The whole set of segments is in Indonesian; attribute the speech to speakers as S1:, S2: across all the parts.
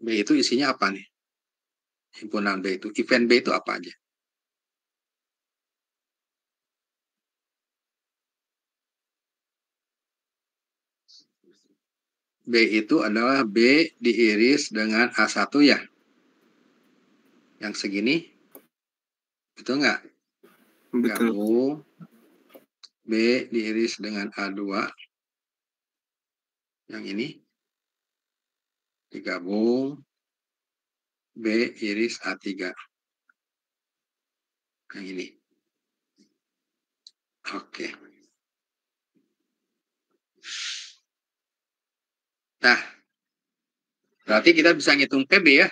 S1: B itu isinya apa nih? Himpunan B itu. Event B itu apa aja? B itu adalah B diiris dengan A1 ya. Yang segini. Betul nggak?
S2: Betul.
S1: Gabung. B diiris dengan A2. Yang ini. Digabung. B iris A3. Yang ini. Oke. Nah, berarti kita bisa ngitung PB ya.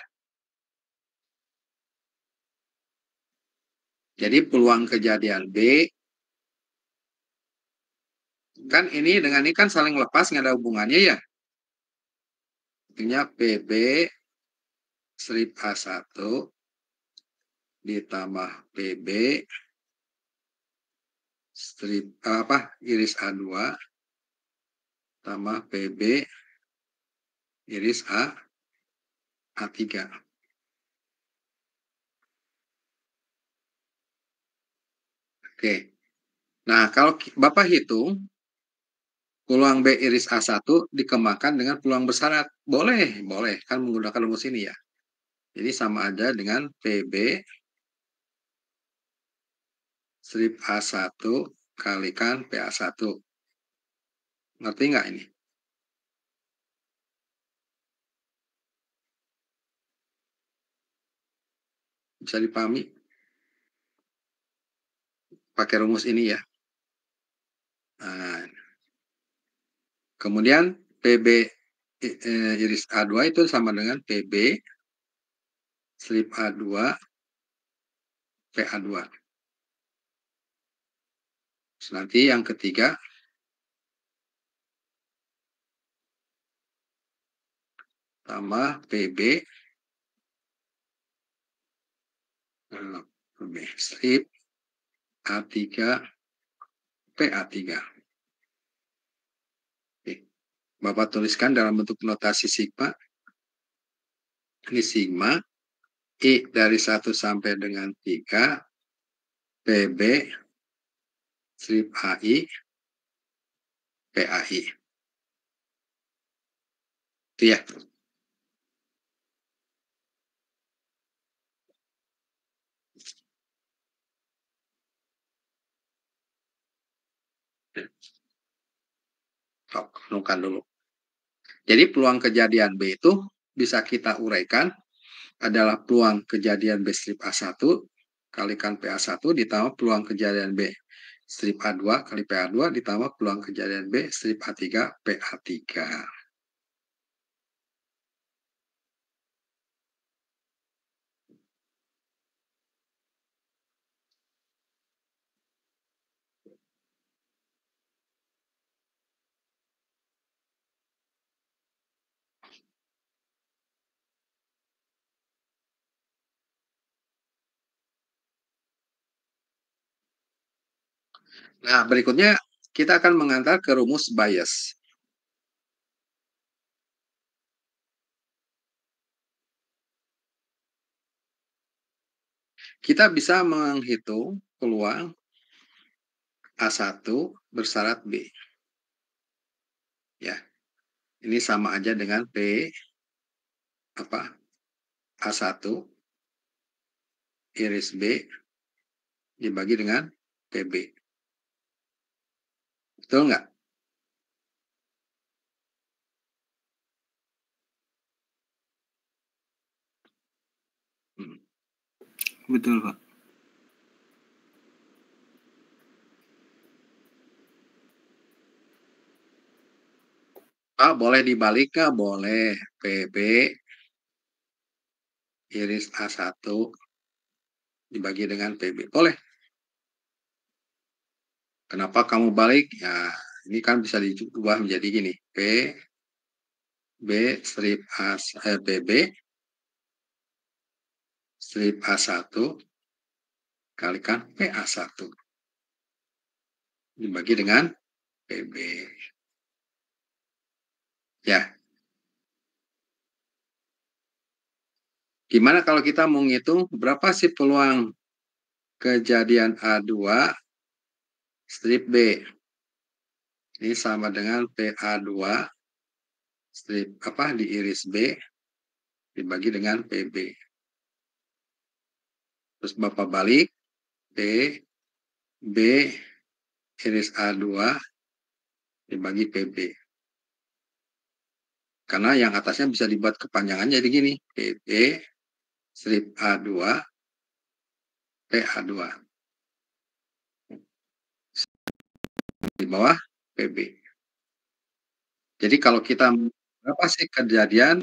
S1: Jadi peluang kejadian B, kan ini dengan ini kan saling lepas, nggak ada hubungannya ya. Artinya PB strip A1 ditambah PB strip iris A2 tambah PB iris A3. Oke. Nah, kalau Bapak hitung peluang B iris A1 dikembangkan dengan peluang bersyarat. Boleh, boleh. Kan menggunakan rumus ini ya. Jadi sama aja dengan PB strip A1 kalikan PA1. Ngerti nggak ini? Bisa dipahami? Pakai rumus ini ya. Nah, kemudian PB iris A2 itu sama dengan PB strip A2 PA2. Terus nanti yang ketiga tambah PB strip A3 PA3. Oke. Bapak tuliskan dalam bentuk notasi sigma. Ini sigma I dari 1 sampai dengan 3 PB strip AI PAI. Itu ya. Renungkan dulu. Jadi peluang kejadian B itu bisa kita uraikan adalah peluang kejadian B strip A1 kalikan PA1 ditambah peluang kejadian B strip A2 kali PA2 ditambah peluang kejadian B strip A3 PA3. Nah, berikutnya kita akan mengantar ke rumus Bayes. Kita bisa menghitung peluang A1 bersyarat B. Ya. Ini sama aja dengan P A1 iris B dibagi dengan PB. Betul nggak?
S2: Betul, Pak.
S1: Boleh dibalik nggak? Boleh. PB iris A1 dibagi dengan PB. Boleh. Kenapa kamu balik? Ya, ini kan bisa diubah menjadi gini. B strip PB strip A1 kalikan PA1 dibagi dengan PB. Ya. Gimana kalau kita mau ngitung berapa sih peluang kejadian A2 strip B? Ini sama dengan PA2 strip diiris B dibagi dengan PB. Terus Bapak balik P B iris A2 dibagi PB. Karena yang atasnya bisa dibuat kepanjangannya jadi gini, PB strip A2 PA2. Di bawah PB. Jadi kalau kita berapa sih kejadian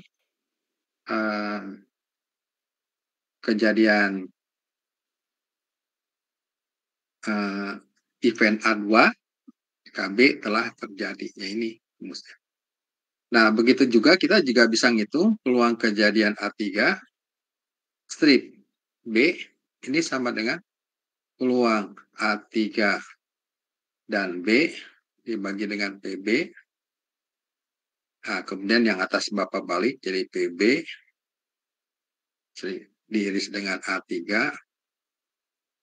S1: event A2 KB telah terjadi. Ya ini rumusnya. Nah, begitu juga kita juga bisa ngitung peluang kejadian A3 strip B ini sama dengan peluang A3 dan B dibagi dengan PB. Nah, kemudian yang atas Bapak balik jadi PB diiris dengan A3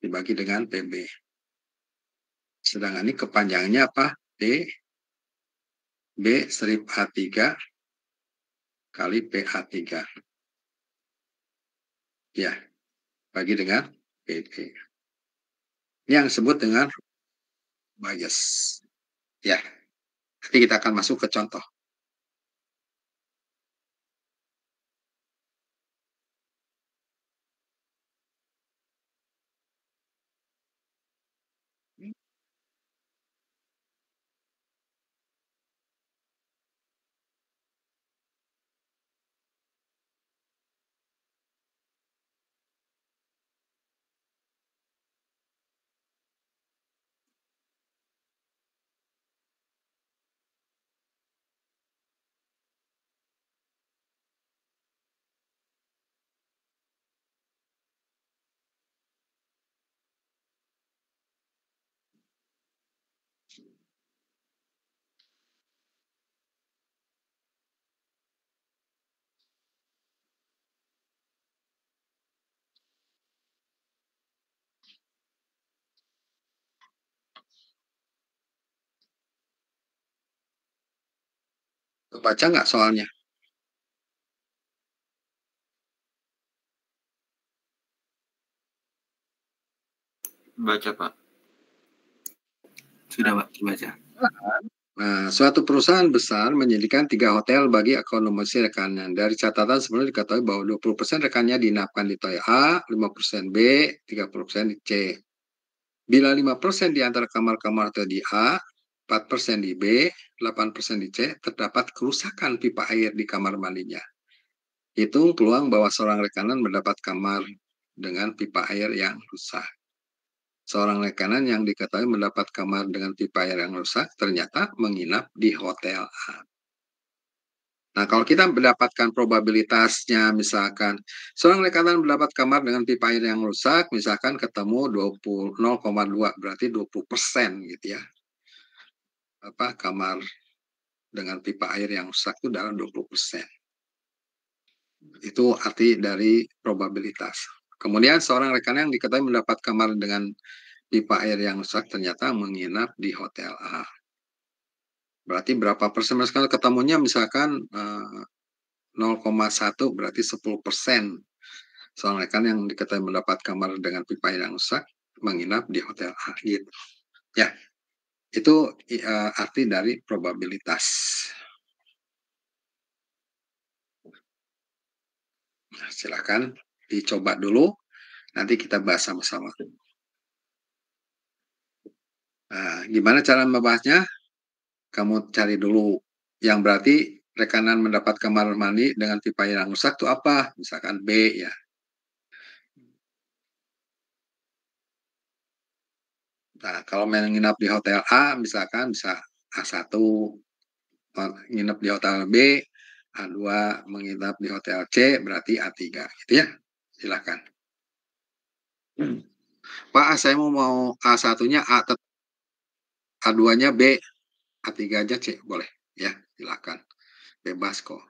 S1: dibagi dengan PB. Sedangkan ini kepanjangannya apa? D B strip A3 kali PA3. Ya, bagi dengan PB. Ini yang disebut dengan bias. Ya, nanti kita akan masuk ke contoh. Baca nggak soalnya?
S2: Baca, Pak. Sudah, Pak, baca.
S1: Nah, suatu perusahaan besar menyediakan 3 hotel bagi akomodasi rekannya. Dari catatan sebenarnya diketahui bahwa 20% rekannya diinapkan di hotel A, 5% B, 30% di C. Bila 5% di antara kamar-kamar hotel di A, 4% di B, 8% di C, terdapat kerusakan pipa air di kamar mandinya. Hitung peluang bahwa seorang rekanan mendapat kamar dengan pipa air yang rusak. Seorang rekanan yang diketahui mendapat kamar dengan pipa air yang rusak ternyata menginap di hotel A. Nah, kalau kita mendapatkan probabilitasnya, misalkan seorang rekanan mendapat kamar dengan pipa air yang rusak, misalkan ketemu 0,2, berarti 20% gitu ya. Kamar dengan pipa air yang rusak itu dalam 20%. Itu arti dari probabilitas. Kemudian seorang rekanan yang diketahui mendapat kamar dengan pipa air yang rusak ternyata menginap di hotel A. Berarti berapa persen? Kalau ketemunya misalkan 0,1 berarti 10%. Seorang rekan yang diketahui mendapat kamar dengan pipa air yang rusak menginap di hotel A gitu. Ya, itu arti dari probabilitas. Nah, silakan dicoba dulu. Nanti kita bahas sama-sama. Nah, gimana cara membahasnya? Kamu cari dulu yang berarti rekanan mendapat kamar mandi dengan pipa air yang rusak itu apa? Misalkan B ya. Nah, kalau menginap di hotel A, misalkan bisa A1, menginap di hotel B, A2 menginap di hotel C, berarti A3, gitu ya. Silakan. Pak, saya mau A1-nya A, A2-nya B, A3 aja C, boleh ya, silakan. Bebas kok.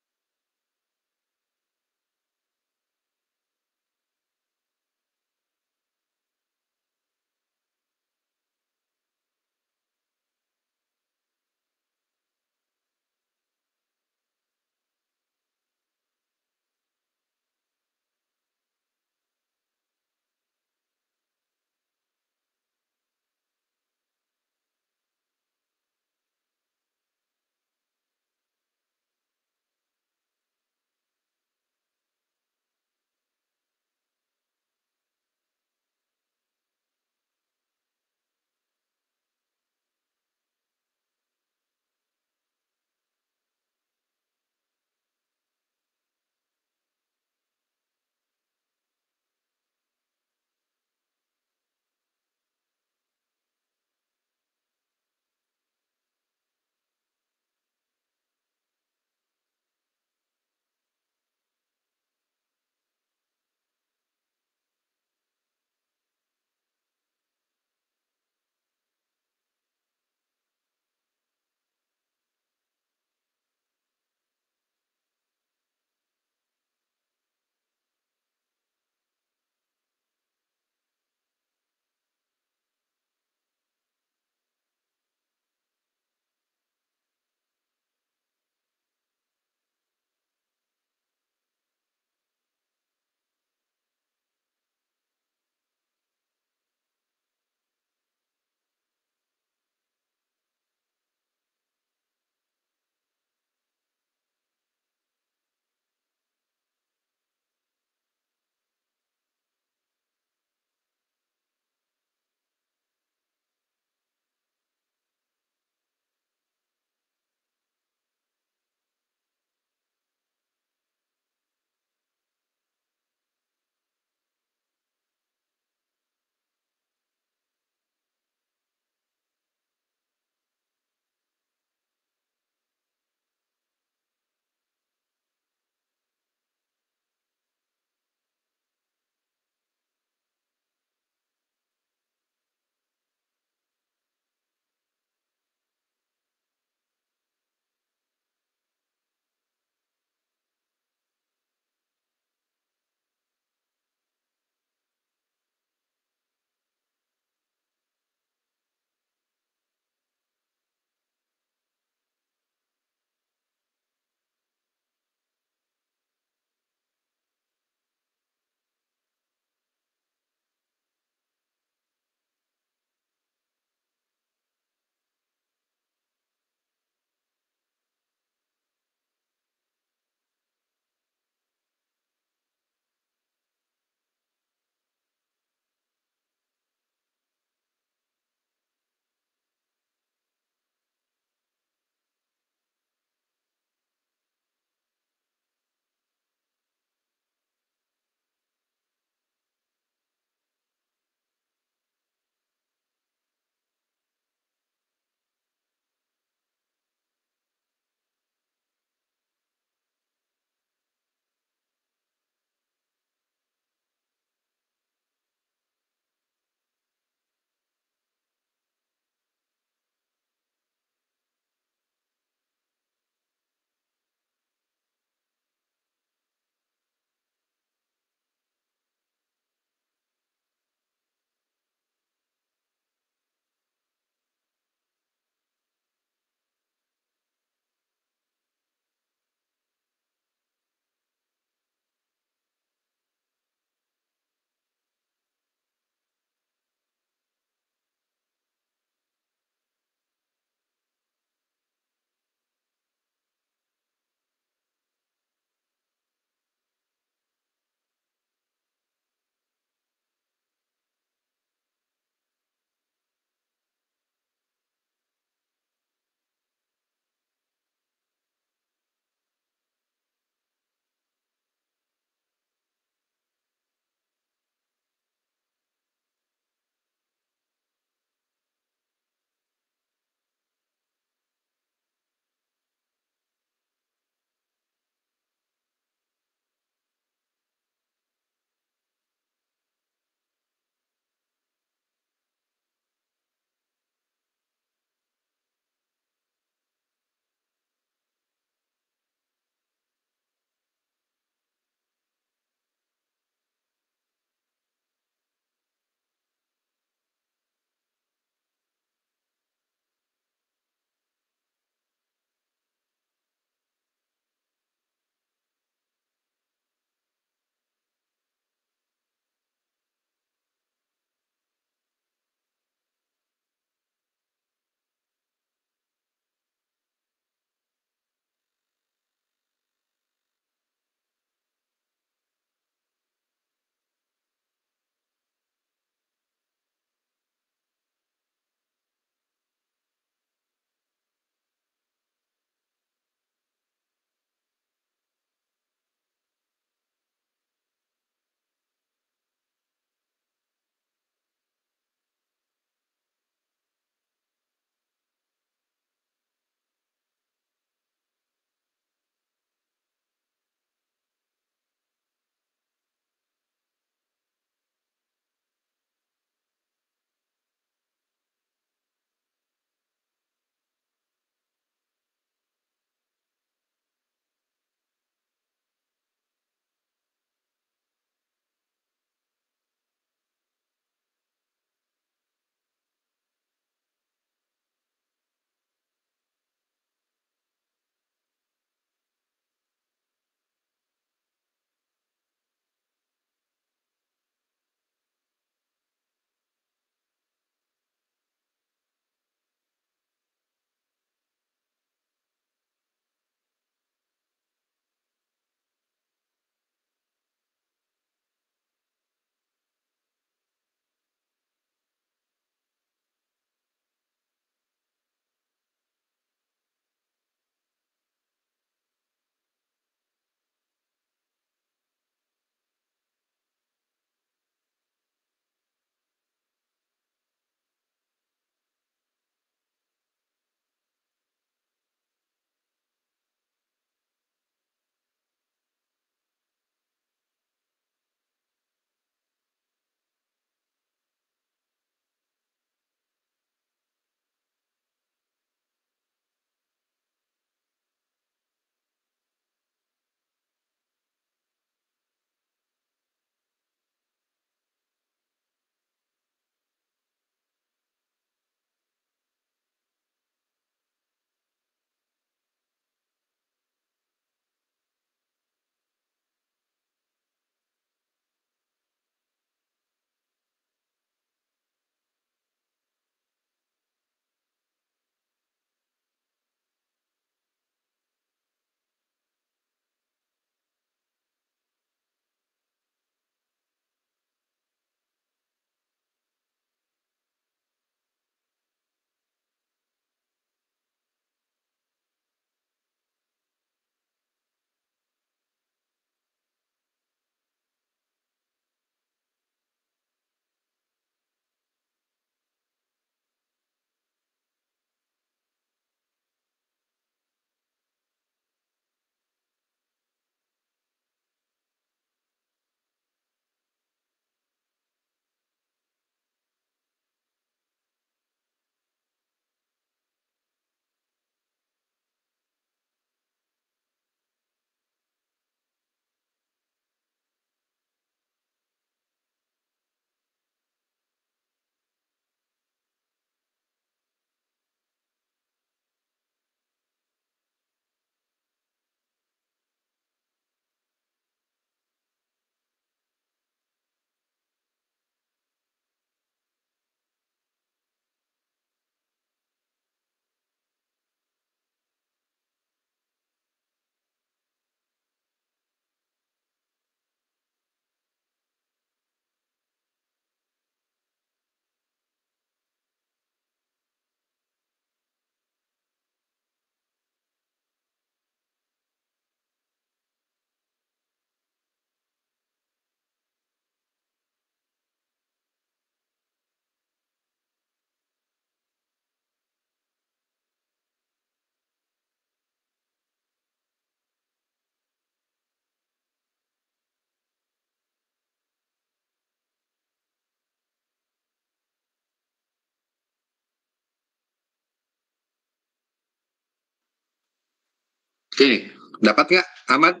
S1: Oke, dapat nggak, Ahmad?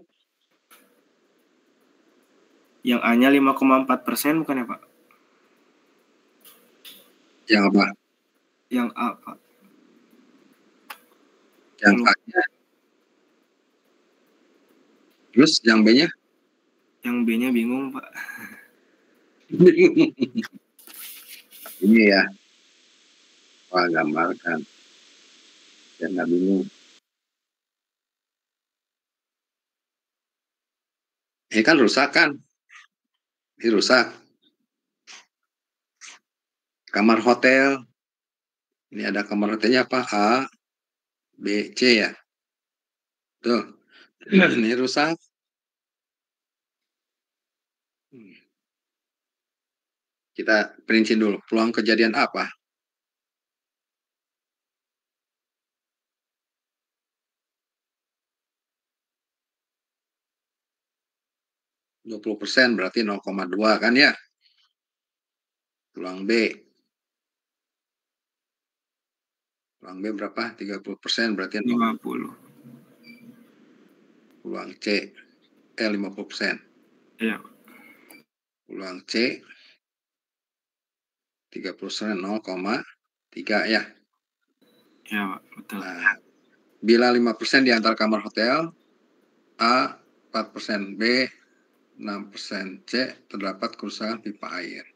S2: Yang A-nya 5,4% bukan ya, Pak?
S1: Yang apa?
S2: Yang A, Pak.
S1: Yang A-nya. Terus yang B-nya?
S2: Yang B-nya bingung, Pak.
S1: Ini ya. Wah, gambarkan. Ya, nggak bingung. Ini kan rusak kan? Ini rusak. Kamar hotel. Ini ada kamar hotelnya apa? A, B, C ya. Tuh. Ini rusak. Kita perinci dulu. Peluang kejadian apa? 20% berarti 0,2 kan ya? Peluang B. Peluang B berapa? 30% berarti
S2: 50.
S1: Peluang C. 50%.
S2: Iya.
S1: Peluang C. 30% 0,3 ya.
S2: Iya, Pak. Betul.
S1: Nah, bila 5% di antara kamar hotel, A 4%, B 6%, C terdapat kerusakan pipa air.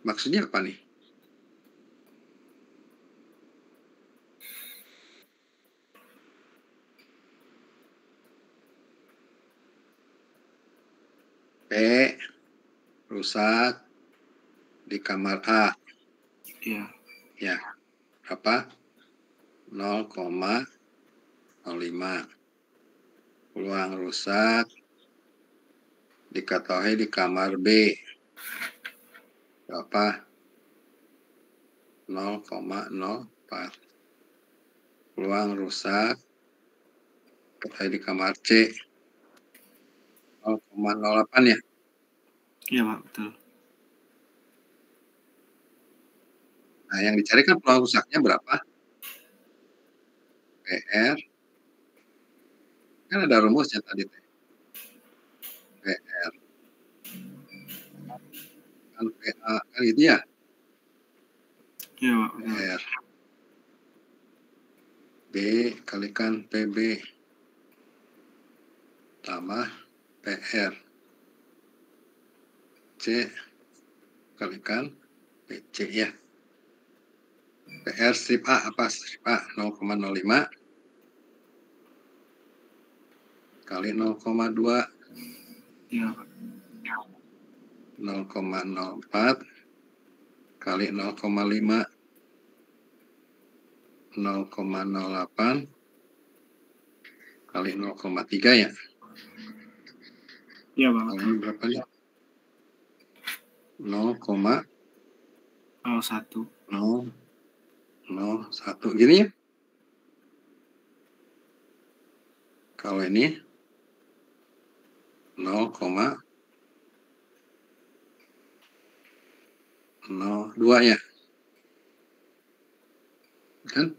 S1: Maksudnya apa nih? P rusak di kamar A.
S2: Iya.
S1: Ya, berapa? 0,05. Peluang rusak diketahui di kamar B. Berapa? 0,04. Peluang rusak diketahui di kamar C. 0,08 ya.
S2: Iya, Pak. Betul.
S1: Nah, yang dicari kan peluang rusaknya berapa? PR. Kan ada rumusnya tadi. PR. Kan PA. Kan itu ya?
S2: Iya, Pak. Betul.
S1: PR. B kalikan PB. Tambah PR. C kalikan PC ya. PR strip A apa? Strip A 0,05 kali 0,2
S2: Iya, Pak.
S1: 0,04 kali 0,5 0,08 kali 0,3 ya.
S2: Iya, Pak.
S1: Ini berapa nih? 0,01 gini ya. Kalau ini 0,02 ya. Kan?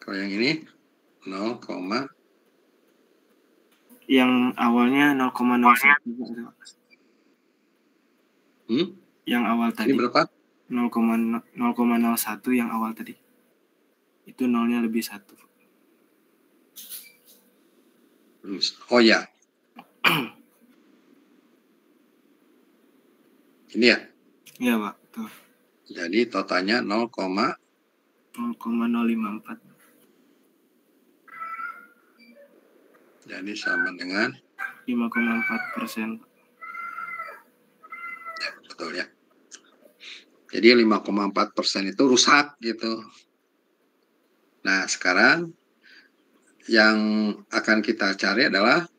S1: Kalau yang ini 0,
S2: yang awalnya 0,01. Yang awal tadi.
S1: Ini berapa?
S2: 0,01 yang awal tadi. Itu nolnya lebih 1.
S1: Oh ya. Ini ya?
S2: Iya, Pak. Tuh.
S1: Jadi totalnya
S2: 0,054.
S1: Jadi sama dengan
S2: 5,4%.
S1: Ya, betul ya. Jadi 5,4% itu rusak gitu. Nah, sekarang yang akan kita cari adalah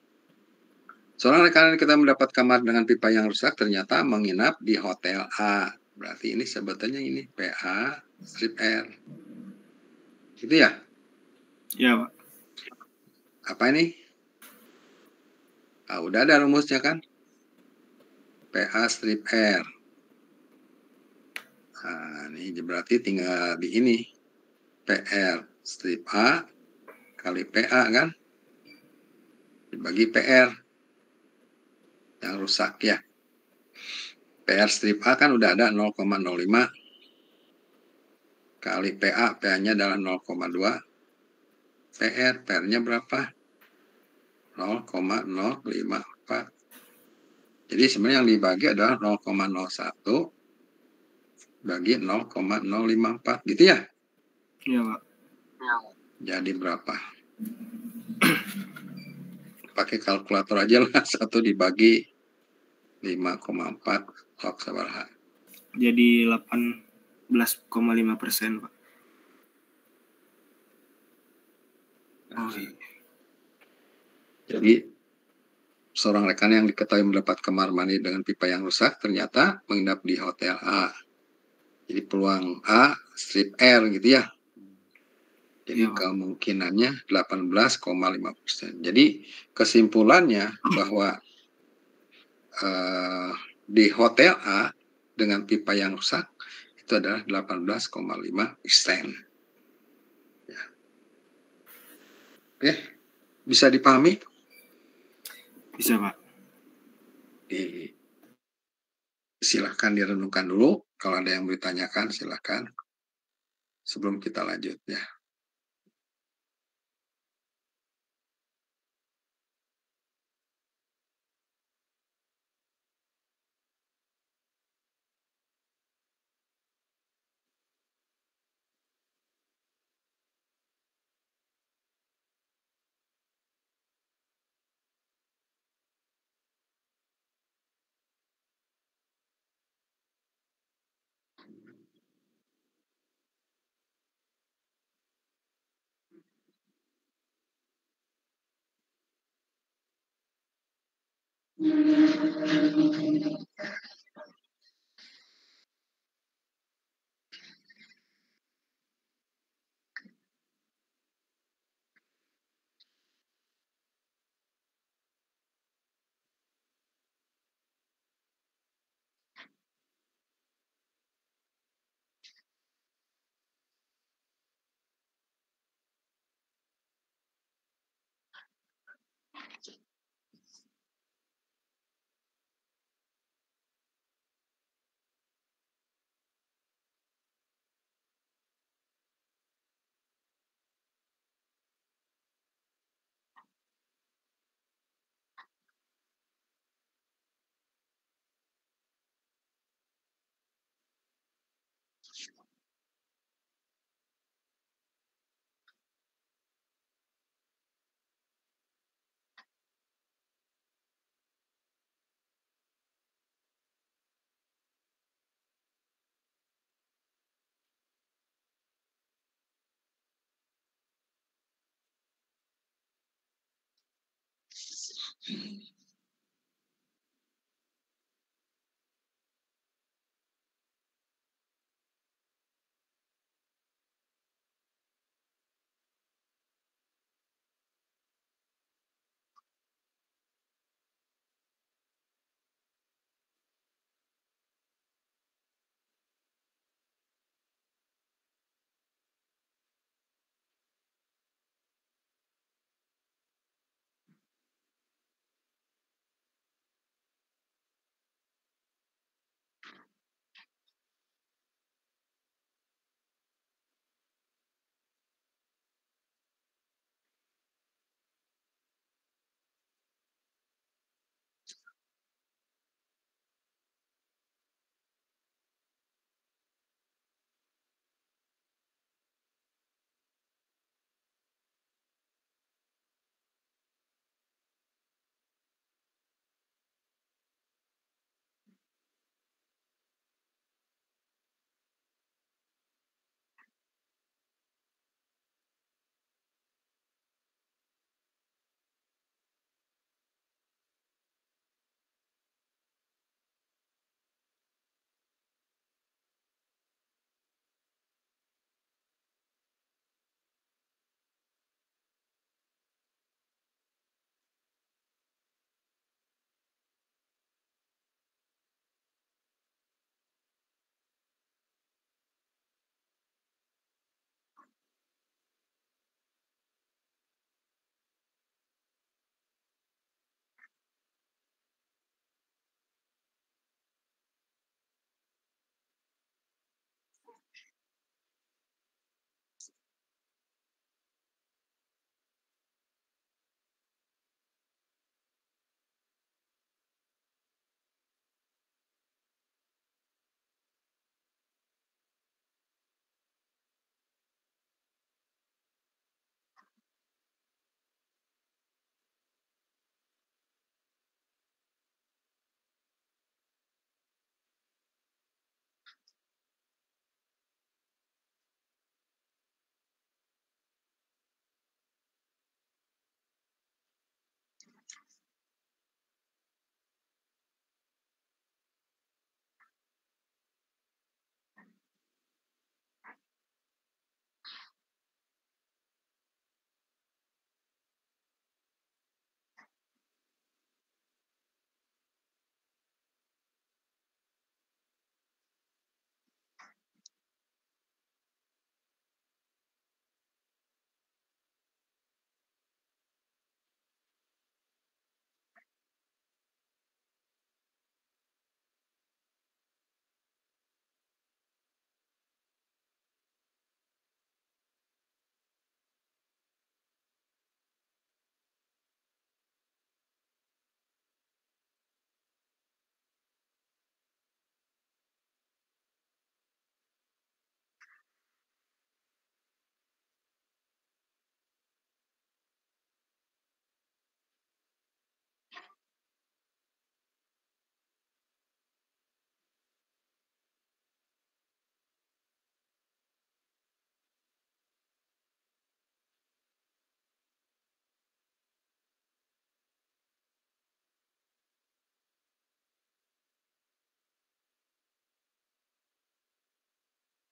S1: seorang rekan kita mendapat kamar dengan pipa yang rusak ternyata menginap di hotel A. Berarti ini sebetulnya ini PA strip R. Gitu ya?
S2: Iya, Pak.
S1: Apa ini? Ah, udah ada rumusnya kan? PA strip R. Nah, ini berarti tinggal di ini. PR strip A kali PA kan, dibagi PR yang rusak ya. PR strip A kan udah ada 0,05 kali PA, PA-nya adalah 0,2, PR-nya berapa? 0,054. Jadi sebenarnya yang dibagi adalah 0,01 bagi 0,054 gitu ya?
S2: Iya, Pak.
S1: Jadi berapa? Pakai kalkulator aja lah, 1 dibagi 5,4 log sabaraha.
S2: Jadi 18,5%, Pak. Oh, iya.
S1: Jadi seorang rekan yang diketahui mendapat kamar mandi dengan pipa yang rusak ternyata menginap di hotel A. Jadi peluang A strip R gitu ya. Jadi
S2: Iya, Pak.
S1: kemungkinannya 18,5%. Jadi kesimpulannya bahwa di hotel A dengan pipa yang rusak itu adalah 18,5%. Ya. Oke, bisa dipahami?
S2: Bisa, Pak.
S1: Silahkan direnungkan dulu. Kalau ada yang mau ditanyakan, silahkan. Sebelum kita lanjut ya.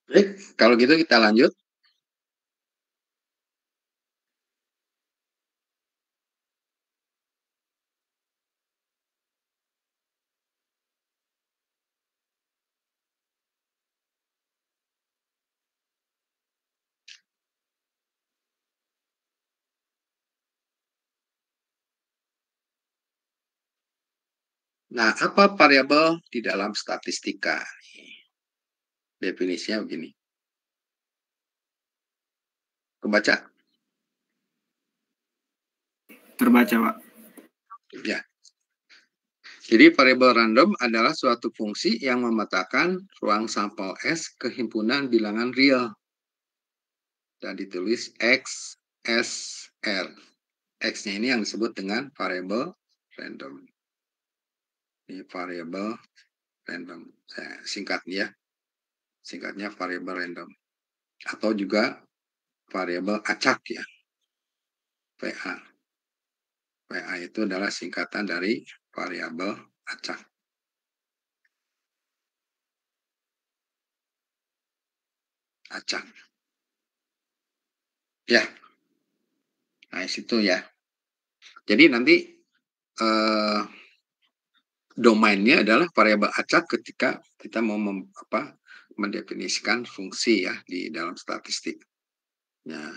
S1: Baik, kalau gitu kita lanjut. Nah, apa variabel di dalam statistika? Definisinya begini. Kebaca?
S2: Terbaca, Pak.
S1: Ya. Jadi variabel random adalah suatu fungsi yang memetakan ruang sampel S ke himpunan bilangan real. Dan ditulis X, S, R. X-nya ini yang disebut dengan variabel random. Ini variabel random. Saya singkat ya. Singkatnya variabel random. Atau juga variabel acak ya. VA. VA itu adalah singkatan dari variabel acak. Acak. Ya. Nah, situ ya. Jadi nanti domainnya adalah variabel acak ketika kita mau mendefinisikan fungsi ya di dalam statistik. Nah,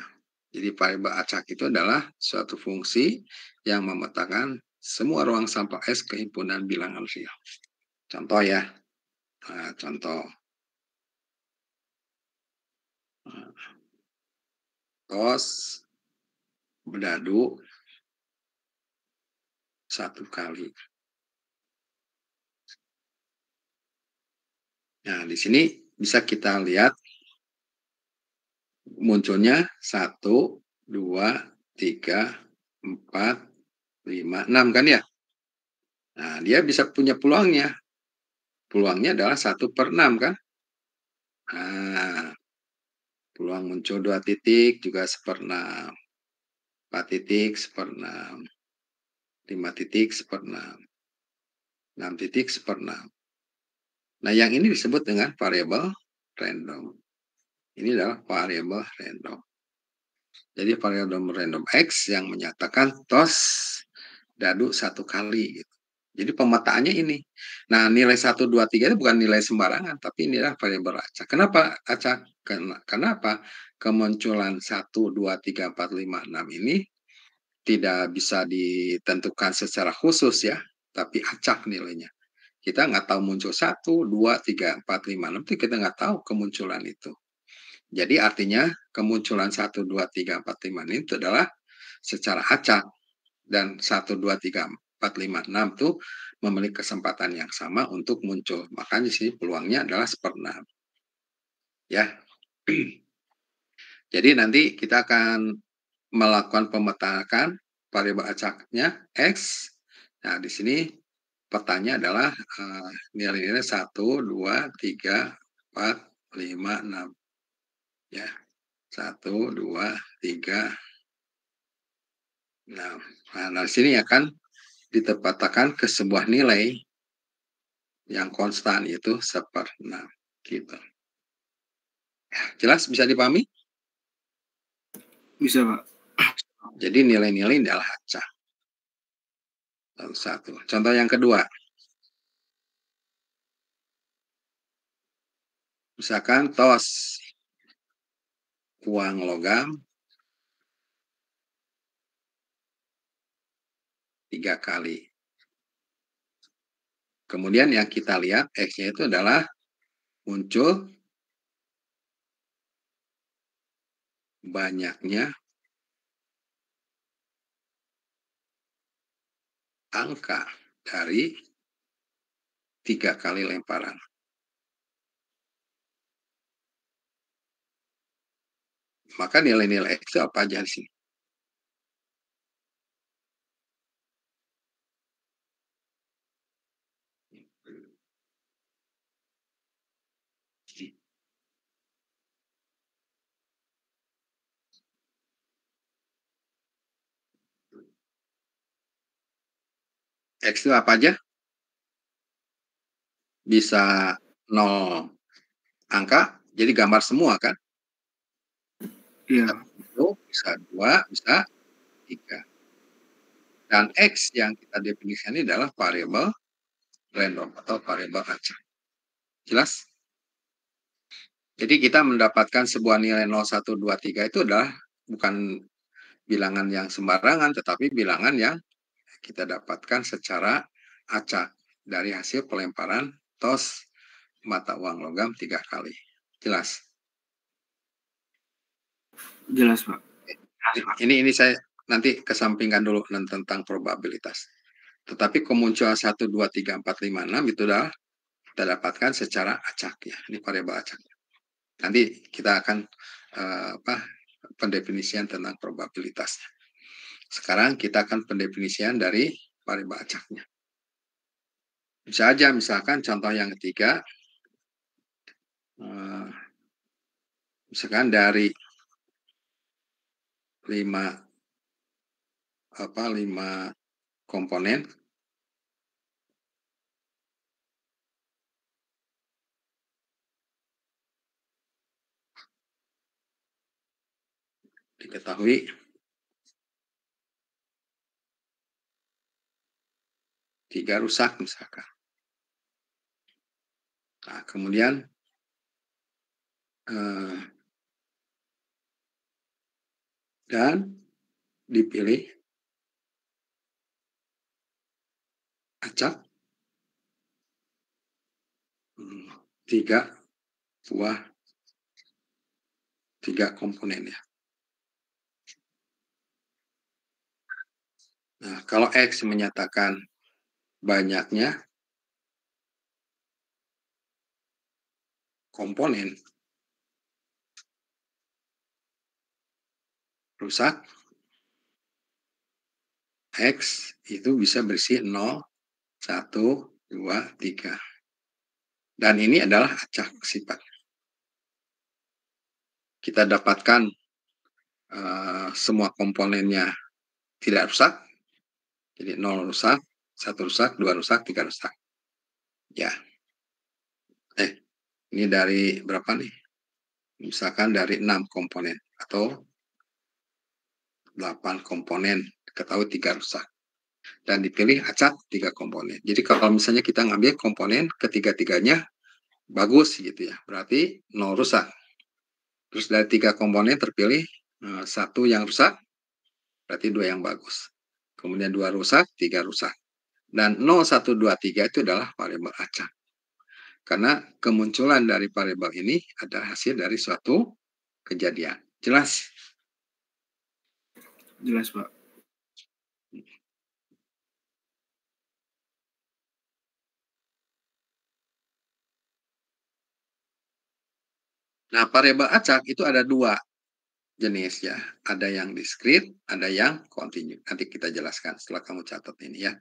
S1: jadi variabel acak itu adalah suatu fungsi yang memetakan semua ruang sampel S ke himpunan bilangan real. Contoh ya, contoh tos berdadu satu kali. Nah, di sini bisa kita lihat munculnya 1, 2, 3, 4, 5, 6 kan ya? Nah, dia bisa punya peluangnya. Peluangnya adalah 1/6 kan? Nah, peluang muncul 2 titik juga 1/6. 4 titik 1/6. 5 titik 1/6. 6 titik 1/6. Nah, yang ini disebut dengan variabel random. Ini adalah variabel random. Jadi variabel random X yang menyatakan tos dadu satu kali. Gitu. Jadi pemetaannya ini. Nah, nilai 1, 2, 3 itu bukan nilai sembarangan, tapi ini adalah variabel acak. Kenapa acak? Kenapa kemunculan 1, 2, 3, 4, 5, 6 ini tidak bisa ditentukan secara khusus ya, tapi acak nilainya. Kita nggak tahu muncul 1, 2, 3, 4, 5, 6, itu kita nggak tahu kemunculan itu. Jadi artinya kemunculan 1, 2, 3, 4, 5 ini itu adalah secara acak. Dan 1, 2, 3, 4, 5, 6 itu memiliki kesempatan yang sama untuk muncul. Makanya sih peluangnya adalah 1/6. Ya. Jadi nanti kita akan melakukan pemetaan variabel acaknya X. Nah, di sini petanya adalah nilai-nilai 1, 2, 3, 4, 5, 6. Ya. 1, 2, 3, 6. Nah, di sini akan ditempatkan ke sebuah nilai yang konstan yaitu 1/6 gitu. Jelas bisa dipahami?
S2: Bisa, Pak.
S1: Jadi nilai-nilai adalah acak. Satu. Contoh yang kedua. Misalkan tos uang logam 3 kali. Kemudian yang kita lihat X-nya itu adalah muncul banyaknya angka dari 3 kali lemparan. Maka nilai-nilai X itu apa aja di sini? X itu apa aja? Bisa 0 angka, Jadi gambar semua kan?
S2: Iya.
S1: Bisa 2, bisa 3. Dan X yang kita definisikan ini adalah variabel random atau variabel acak. Jelas? Jadi kita mendapatkan sebuah nilai 0, 1, 2, 3 itu adalah bukan bilangan yang sembarangan, tetapi bilangan yang kita dapatkan secara acak dari hasil pelemparan tos mata uang logam 3 kali. Jelas?
S2: Jelas, Pak.
S1: Ini saya nanti kesampingkan dulu tentang probabilitas. Tetapi kemunculan 1, 2, 3, 4, 5, 6 itu adalah kita dapatkan secara acak ya. Ini variabel acak. Nanti kita akan pendefinisian tentang probabilitasnya. Sekarang kita akan pendefinisian dari variabel acaknya. Bisa aja misalkan contoh yang ketiga, misalkan dari 5 komponen diketahui tiga rusak misalkan. Nah, kemudian dan dipilih acak 3 buah 3 komponen ya. Nah, kalau X menyatakan banyaknya komponen rusak, X itu bisa berisi 0, 1, 2, 3. Dan ini adalah acak sifat. Kita dapatkan semua komponennya tidak rusak. Jadi 0 rusak, 1 rusak, 2 rusak, 3 rusak. Ya. Ini dari berapa nih? Misalkan dari 6 komponen atau 8 komponen, ketahui 3 rusak. Dan dipilih acak 3 komponen. Jadi kalau misalnya kita ngambil komponen ketiga-tiganya bagus gitu ya, berarti 0 rusak. Terus dari 3 komponen terpilih 1 yang rusak, berarti 2 yang bagus. Kemudian 2 rusak, 3 rusak. Dan 0, 1, 2, 3 itu adalah variabel acak. Karena kemunculan dari variabel ini adalah hasil dari suatu kejadian. Jelas?
S2: Jelas, Pak.
S1: Nah, variabel acak itu ada 2 jenis ya. Ada yang diskrit, ada yang kontinu. Nanti kita jelaskan setelah kamu catat ini ya.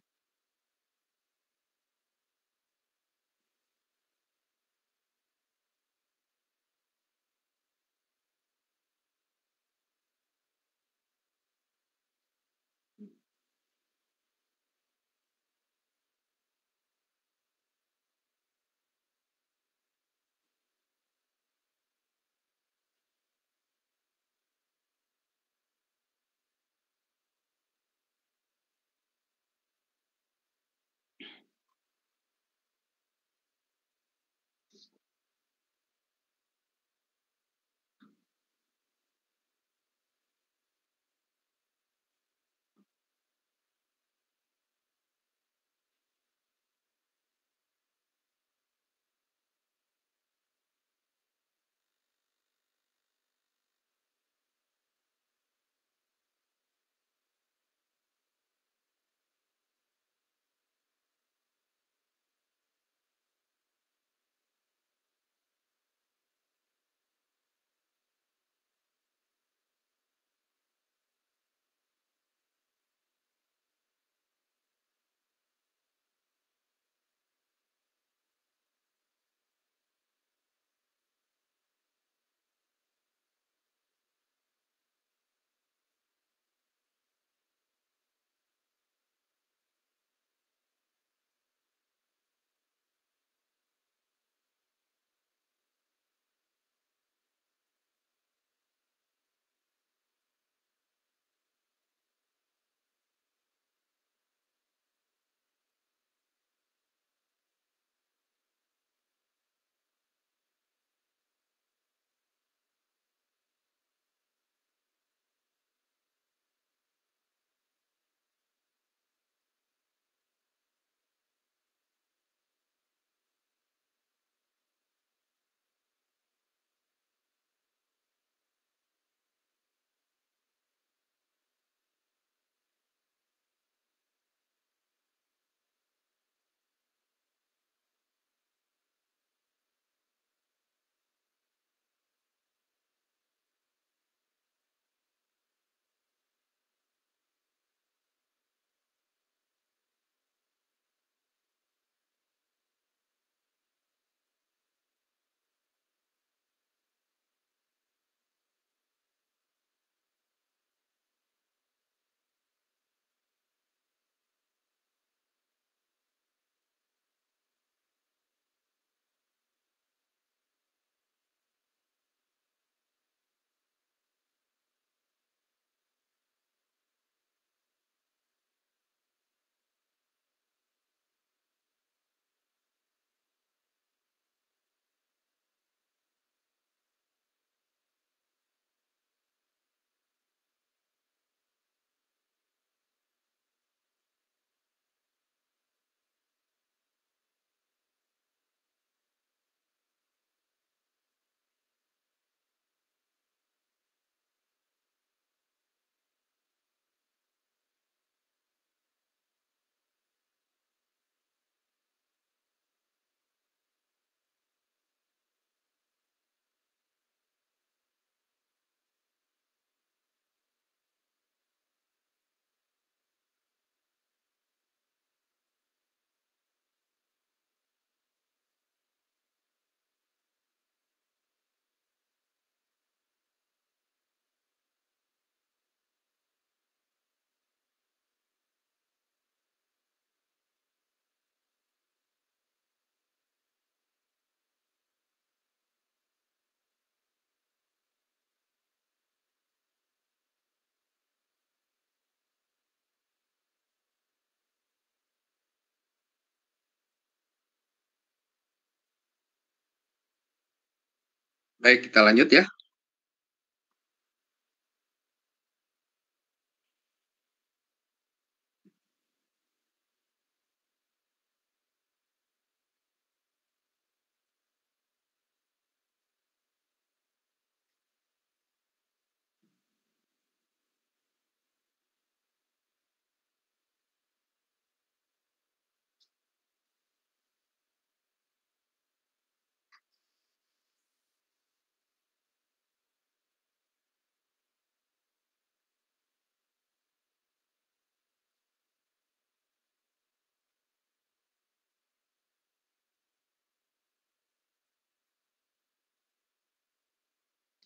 S1: Baik, kita lanjut ya.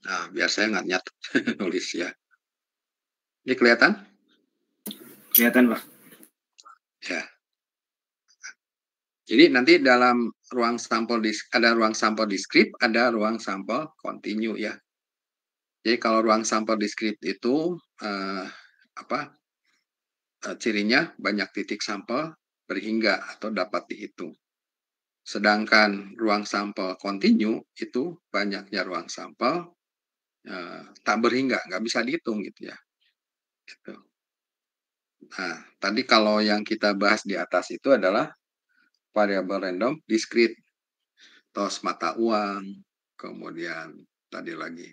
S1: Nah, biar saya nggak nyat nulis ya. Ini kelihatan?
S2: Kelihatan, Pak.
S1: Ya. Jadi nanti dalam ruang sampel ada ruang sampel discrete, ada ruang sampel continue ya. Jadi kalau ruang sampel discrete itu cirinya banyak titik sampel berhingga atau dapat dihitung. Sedangkan ruang sampel continue itu banyaknya ruang sampel tak berhingga, nggak bisa dihitung gitu ya. Gitu. Nah, tadi kalau yang kita bahas di atas itu adalah variabel random discrete, tos mata uang, kemudian tadi lagi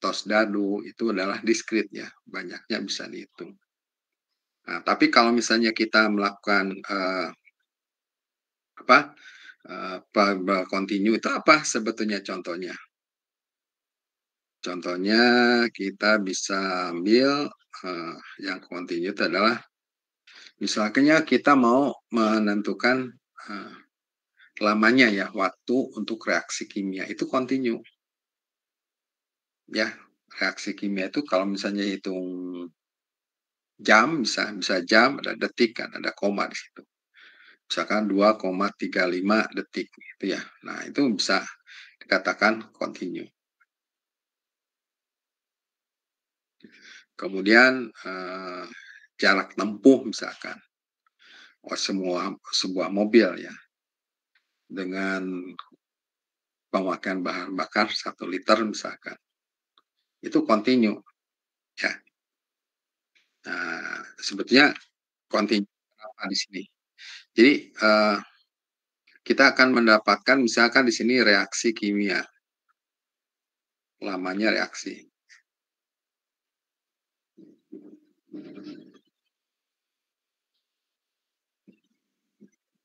S1: tos dadu itu adalah discrete ya, banyaknya bisa dihitung. Nah, tapi kalau misalnya kita melakukan variabel continue itu apa sebetulnya contohnya? Contohnya kita bisa ambil yang continue itu adalah misalnya kita mau menentukan lamanya ya waktu untuk reaksi kimia itu continue. Ya, reaksi kimia itu kalau misalnya hitung jam bisa jam, ada detik kan, ada koma di situ. Misalkan 2,35 detik gitu ya. Nah, itu bisa dikatakan continue. Kemudian jarak tempuh misalkan sebuah mobil ya dengan pemakaian bahan bakar 1 liter misalkan itu continue ya. Nah, sebetulnya continue apa di sini? Jadi kita akan mendapatkan misalkan di sini reaksi kimia, lamanya reaksi.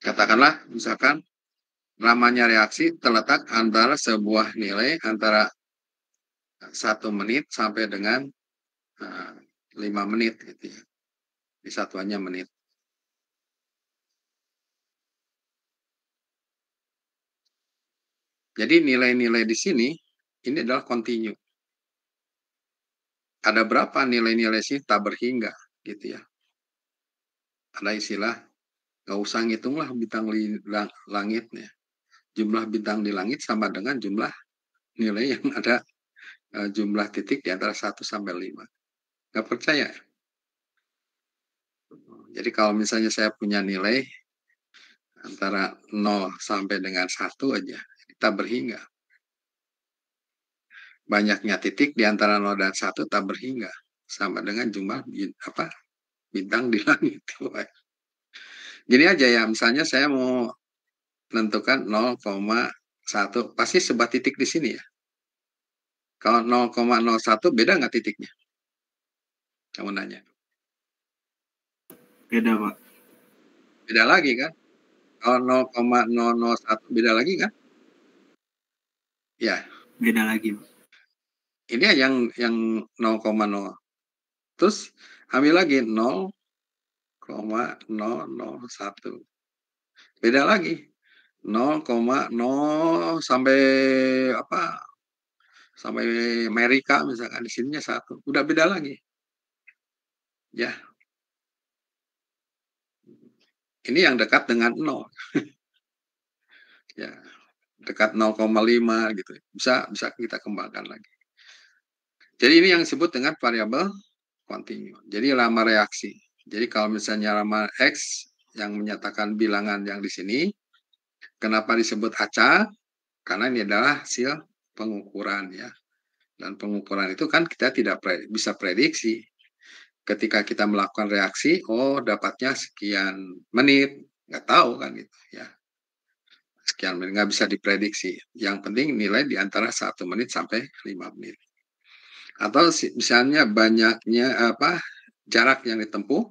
S1: Katakanlah misalkan lamanya reaksi terletak antara sebuah nilai antara 1 menit sampai dengan 5 menit gitu ya. Di satuannya menit. Jadi nilai-nilai di sini ini adalah continue. Ada berapa nilai-nilai sih tak berhingga gitu ya. Ada istilah nggak usah ngitung lah bintang langitnya. Jumlah bintang di langit sama dengan jumlah nilai yang ada jumlah titik di antara 1 sampai 5. Nggak percaya? Jadi kalau misalnya saya punya nilai antara 0 sampai dengan 1 aja, kita berhingga. Banyaknya titik di antara 0 dan 1 tak berhingga. Sama dengan jumlah bintang di langit. Gini aja ya, misalnya saya mau menentukan 0,1, pasti sebuah titik di sini ya. Kalau 0,01 beda nggak titiknya? Kamu nanya.
S2: Beda, Pak.
S1: Beda lagi kan? Kalau 0,001 beda lagi kan? Ya.
S2: Beda lagi, Pak.
S1: Ini yang 0,0. Terus ambil lagi 0,001. Beda lagi. 0,0 sampai sampai Amerika misalkan di sininya 1. Udah beda lagi. Ya. Ini yang dekat dengan 0. Ya. Dekat 0,5 gitu. Bisa kita kembangkan lagi. Jadi ini yang disebut dengan variabel continue. Jadi lama reaksi. Jadi kalau misalnya lama X yang menyatakan bilangan yang di sini, kenapa disebut acak? Karena ini adalah hasil pengukuran ya. Dan pengukuran itu kan kita tidak bisa prediksi. Ketika kita melakukan reaksi, oh dapatnya sekian menit, nggak tahu kan gitu ya. Sekian menit nggak bisa diprediksi. Yang penting nilai di antara 1 menit sampai 5 menit. Atau misalnya banyaknya jarak yang ditempuh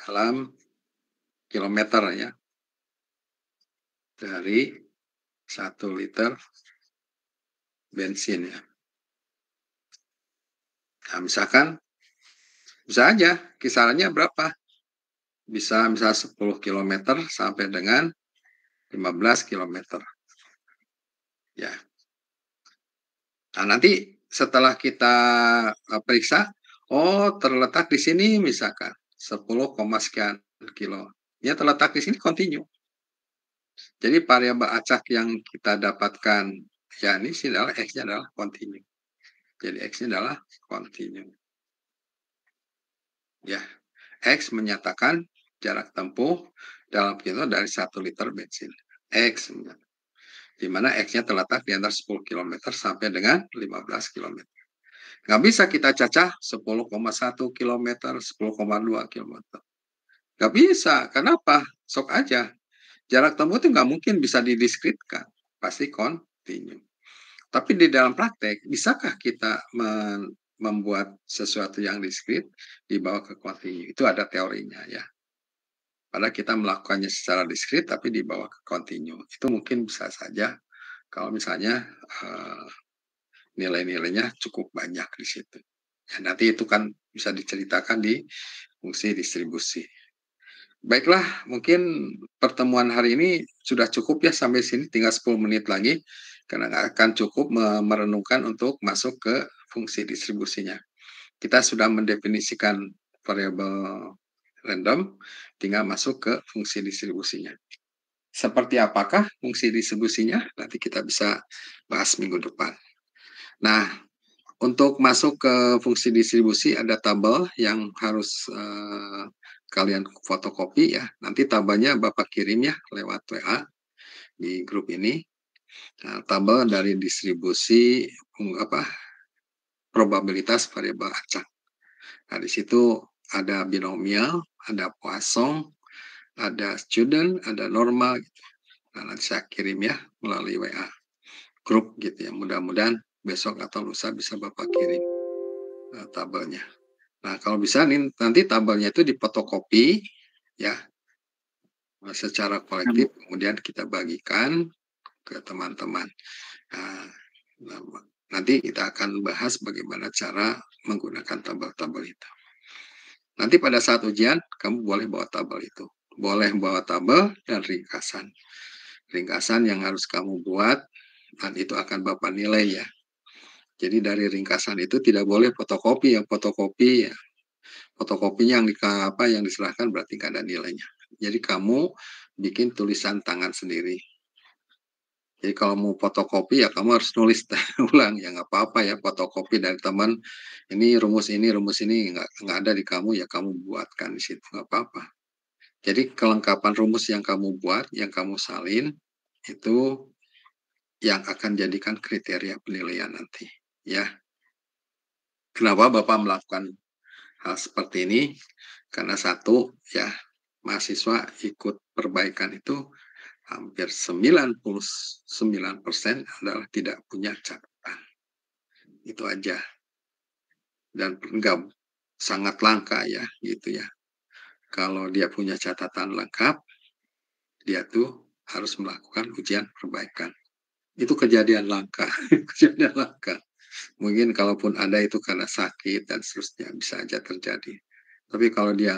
S1: dalam kilometer ya, dari 1 liter bensin ya. Nah, misalkan bisa aja kisarannya berapa? Bisa 10 km sampai dengan 15 km. Ya. Nah, nanti setelah kita periksa, oh terletak di sini misalkan 10, sekian kilo. Ya terletak di sini continue. Jadi variabel acak yang kita dapatkan ya ini sih adalah X-nya adalah continue. Jadi X-nya adalah continue. Ya. X menyatakan jarak tempuh dalam kilo dari 1 liter bensin. X di mana X-nya terletak di antara 10 km sampai dengan 15 km. Nggak bisa kita cacah 10,1 km, 10,2 km. Nggak bisa. Kenapa? Sok aja. Jarak tempuh itu nggak mungkin bisa didiskretkan. Pasti continue. Tapi di dalam praktek, bisakah kita membuat sesuatu yang diskret dibawa ke continue? Itu ada teorinya ya. Padahal kita melakukannya secara diskret tapi dibawa ke continue. Itu mungkin bisa saja kalau misalnya nilai-nilainya cukup banyak di situ. Ya, nanti itu kan bisa diceritakan di fungsi distribusi. Baiklah, mungkin pertemuan hari ini sudah cukup ya sampai sini, tinggal 10 menit lagi, karena nggak akan cukup merenungkan untuk masuk ke fungsi distribusinya. Kita sudah mendefinisikan variabel random, tinggal masuk ke fungsi distribusinya. Seperti apakah fungsi distribusinya? Nanti kita bisa bahas minggu depan. Nah, untuk masuk ke fungsi distribusi ada tabel yang harus kalian fotokopi ya. Nanti tabelnya Bapak kirim ya lewat WA di grup ini. Nah, tabel dari distribusi probabilitas variabel acak. Nah, di situ ada binomial, ada Poisson, ada student, ada normal. Gitu. Nah, nanti saya kirim ya melalui WA grup gitu ya. Mudah-mudahan besok atau lusa bisa Bapak kirim tabelnya. Nah, kalau bisa nanti tabelnya itu difotokopi ya secara kolektif, kemudian kita bagikan ke teman-teman. Nah, nanti kita akan bahas bagaimana cara menggunakan tabel-tabel itu. Nanti pada saat ujian, kamu boleh bawa tabel itu. Boleh bawa tabel dan ringkasan. Ringkasan yang harus kamu buat, dan itu akan Bapak nilai ya. Jadi dari ringkasan itu tidak boleh fotokopi, yang fotokopi ya. Fotokopinya yang diserahkan berarti nggak ada nilainya. Jadi kamu bikin tulisan tangan sendiri. Jadi kalau mau fotokopi ya kamu harus nulis ulang ya nggak apa-apa ya fotokopi dari teman ini rumus ini nggak ada di kamu ya kamu buatkan di situ nggak apa-apa. Jadi kelengkapan rumus yang kamu buat yang kamu salin itu yang akan jadikan kriteria penilaian nanti ya. Kenapa Bapak melakukan hal seperti ini? Karena satu ya mahasiswa ikut perbaikan itu hampir 99% adalah tidak punya catatan. Itu aja. Dan enggak sangat langka ya gitu ya. Kalau dia punya catatan lengkap, dia tuh harus melakukan ujian perbaikan. Itu kejadian langka, kejadian langka. Mungkin kalaupun ada itu karena sakit dan seterusnya bisa aja terjadi. Tapi kalau dia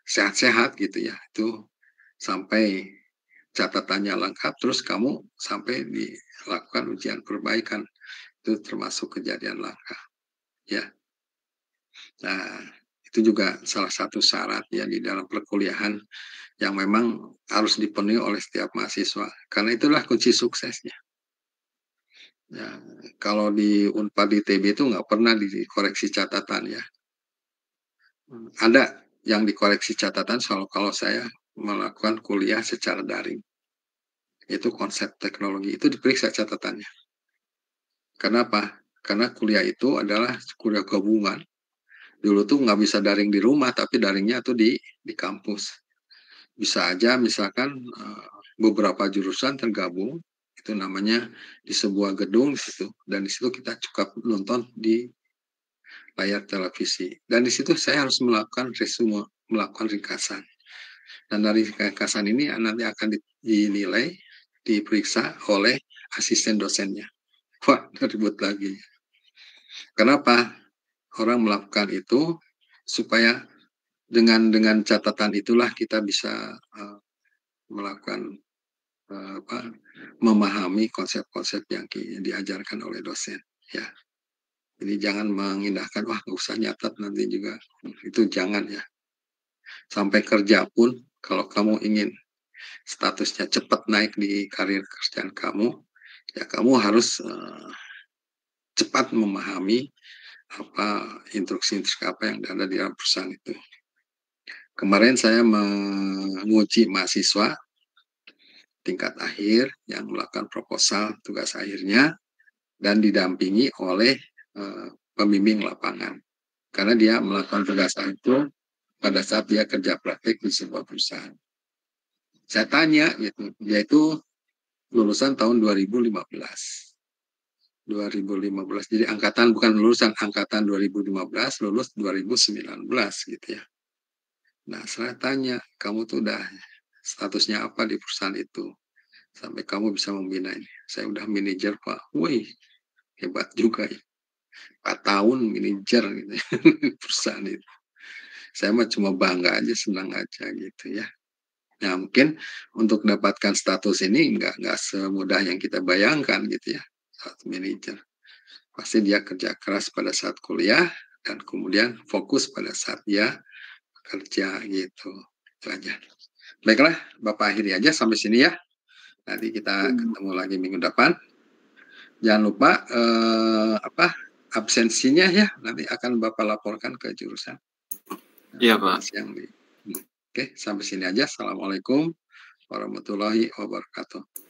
S1: sehat-sehat gitu ya, itu sampai catatannya lengkap, terus kamu sampai dilakukan ujian perbaikan, itu termasuk kejadian langka. Ya, nah itu juga salah satu syarat ya di dalam perkuliahan yang memang harus dipenuhi oleh setiap mahasiswa, karena itulah kunci suksesnya. Ya, kalau di Unpad di TB itu nggak pernah dikoreksi catatan ya. Ada yang dikoreksi catatan soal kalau saya melakukan kuliah secara daring. Itu konsep teknologi, itu diperiksa catatannya. Kenapa? Karena kuliah itu adalah kuliah gabungan. Dulu tuh nggak bisa daring di rumah, tapi daringnya tuh di kampus. Bisa aja misalkan beberapa jurusan tergabung, itu namanya di sebuah gedung di situ, dan di situ kita cukup nonton di layar televisi. Dan di situ saya harus melakukan resume, melakukan ringkasan. Dan dari ringkasan ini nanti akan dinilai, diperiksa oleh asisten dosennya. Wah, ribut lagi. Kenapa orang melakukan itu? Supaya dengan catatan itulah kita bisa melakukan memahami konsep-konsep yang diajarkan oleh dosen. Ya, jadi jangan mengindahkan, wah nggak usah nyatat nanti juga. Itu jangan ya. Sampai kerja pun, kalau kamu ingin statusnya cepat naik di karir kerjaan kamu, ya kamu harus cepat memahami apa instruksi-instruksi apa yang ada di dalam perusahaan itu. Kemarin saya menguji mahasiswa tingkat akhir yang melakukan proposal tugas akhirnya dan didampingi oleh pembimbing lapangan. Karena dia melakukan tugas itu pada saat dia kerja praktik di sebuah perusahaan. Saya tanya gitu, dia itu lulusan tahun 2015. 2015. Jadi angkatan bukan lulusan angkatan 2015, lulus 2019 gitu ya. Nah, saya tanya, kamu tuh udah statusnya apa di perusahaan itu? Sampai kamu bisa membina ini. Saya udah manajer, Pak. Wih, hebat juga ya. 4 tahun manajer gitu ya, perusahaan itu. Saya mah cuma bangga aja, senang aja gitu ya. Nah, mungkin untuk dapatkan status ini nggak semudah yang kita bayangkan gitu ya, saat manajer. Pasti dia kerja keras pada saat kuliah dan kemudian fokus pada saat dia kerja gitu. Itu aja. Baiklah, Bapak akhiri aja sampai sini ya. Nanti kita ketemu lagi minggu depan. Jangan lupa absensinya ya, nanti akan Bapak laporkan ke jurusan.
S2: Iya, Pak.
S1: Oke, sampai sini aja. Assalamualaikum warahmatullahi wabarakatuh.